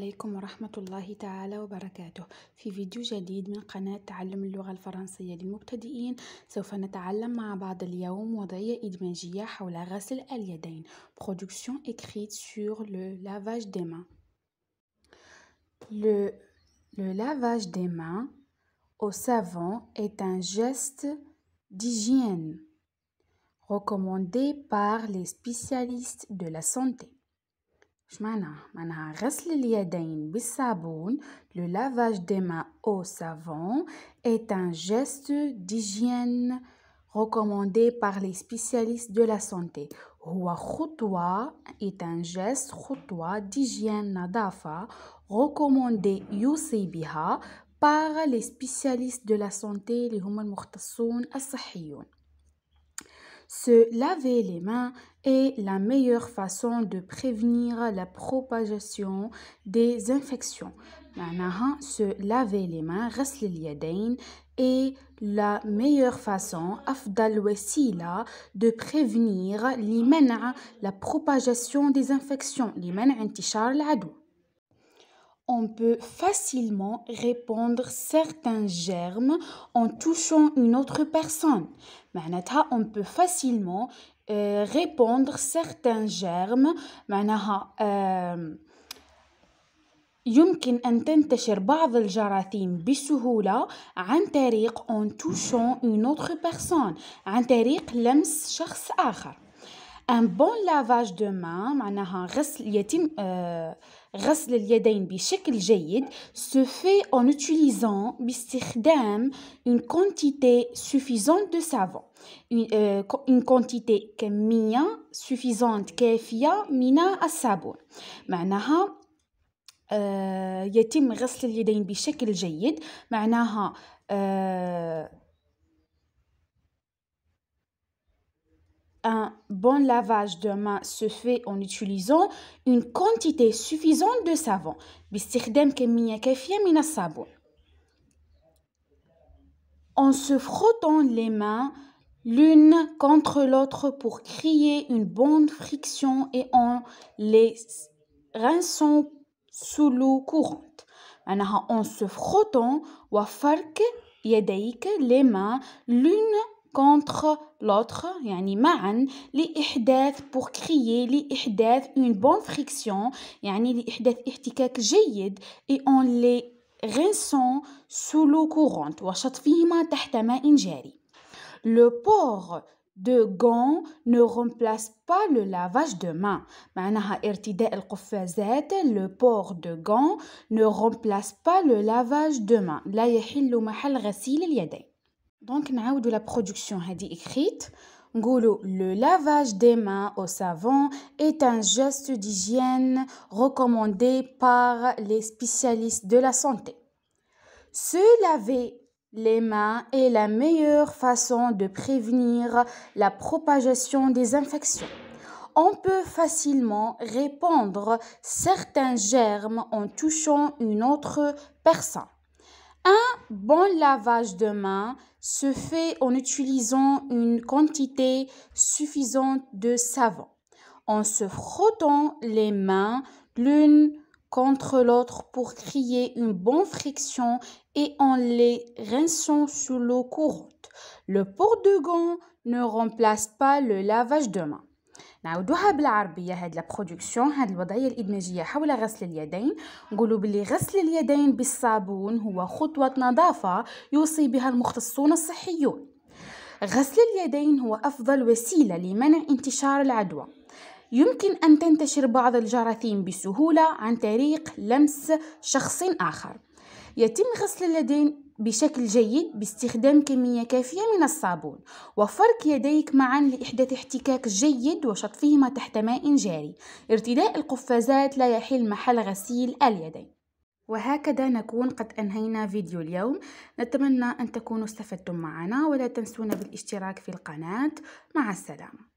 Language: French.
عليكم ورحمة الله تعالى وبركاته. في فيديو جديد من قناة تعلم اللغة الفرنسية للمبتدئين، سوف نتعلم مع بعض اليوم وضعية إدماجية حول غسل اليدين. Production écrite sur le lavage des mains. Le lavage des mains au savon est un geste d'hygiène recommandé par les spécialistes de la santé. معناها غسل اليدين بالصابون. Le lavage des mains au savon est un geste d'hygiène recommandé par les spécialistes de la santé. هو خطوة est un geste خطوة d'hygiène نظافة recommandé يوصي بها par les spécialistes de la santé اللي هم المختصون الصحيون. Se laver les mains est la meilleure façon de prévenir la propagation des infections. معناها se laver les mains غسل اليدين est la meilleure façon أفضل وسيلة de prévenir لمنع la propagation des infections لمنع انتشار العدوى. On peut facilement répandre certains germes en touchant une autre personne. معناتها on peut facilement répandre certains germes. معناها يمكن أن تنتشر بعض الجراثيم بسهولة عن طريق en touchant une autre personne، عن طريق لمس شخص آخر. Un bon lavage de mains معناها يتم غسل اليدين بشكل جيد se fait en utilisant باستخدام une quantité suffisante de savon. Une quantité كمية suffisante كافية من الصابون. معناها يتم غسل اليدين بشكل جيد. معناها Un bon lavage de mains se fait en utilisant une quantité suffisante de savon. باستخدام كمية كافية من الصابون. En se frottant les mains l'une contre l'autre pour créer une bonne friction et en les rinçant sous l'eau courante. معناها en se frottant وفرك يديك les mains l'une contre l'autre يعني معا لإحداث pour créer لإحداث une bonne friction يعني لإحداث احتكاك جيد et en les rinçant sous l'eau courante وشطفهما تحت ماء جاري. Le port de gants ne remplace pas le lavage de mains. معناها ارتداء القفازات le port de gants ne remplace pas le lavage de mains. لا يحل محل غسيل اليدين. Donc نعاودو la production هذه écrite. نقولو le lavage des mains au savon est un geste d'hygiène recommandé par les spécialistes de la santé. Se laver les mains est la meilleure façon de prévenir la propagation des infections. On peut facilement répandre certains germes en touchant une autre personne. Un bon lavage de mains se fait en utilisant une quantité suffisante de savon, en se frottant les mains l'une contre l'autre pour créer une bonne friction et en les rinçant sous l'eau courante. Le port de gants ne remplace pas le lavage de mains. نعودوها بالعربية هاد لا برودكسيون هاد الوضعية الإدماجية حول غسل اليدين. نقولوا باللي غسل اليدين بالصابون هو خطوة نظافة يوصي بها المختصون الصحيون. غسل اليدين هو أفضل وسيلة لمنع انتشار العدوى. يمكن أن تنتشر بعض الجراثيم بسهولة عن طريق لمس شخص آخر. يتم غسل اليدين بشكل جيد باستخدام كمية كافية من الصابون وفرك يديك معا لإحداث احتكاك جيد وشطفهما تحت ماء جاري. ارتداء القفازات لا يحل محل غسيل اليدين. وهكذا نكون قد أنهينا فيديو اليوم. نتمنى أن تكونوا استفدتم معنا ولا تنسونا بالاشتراك في القناة. مع السلامة.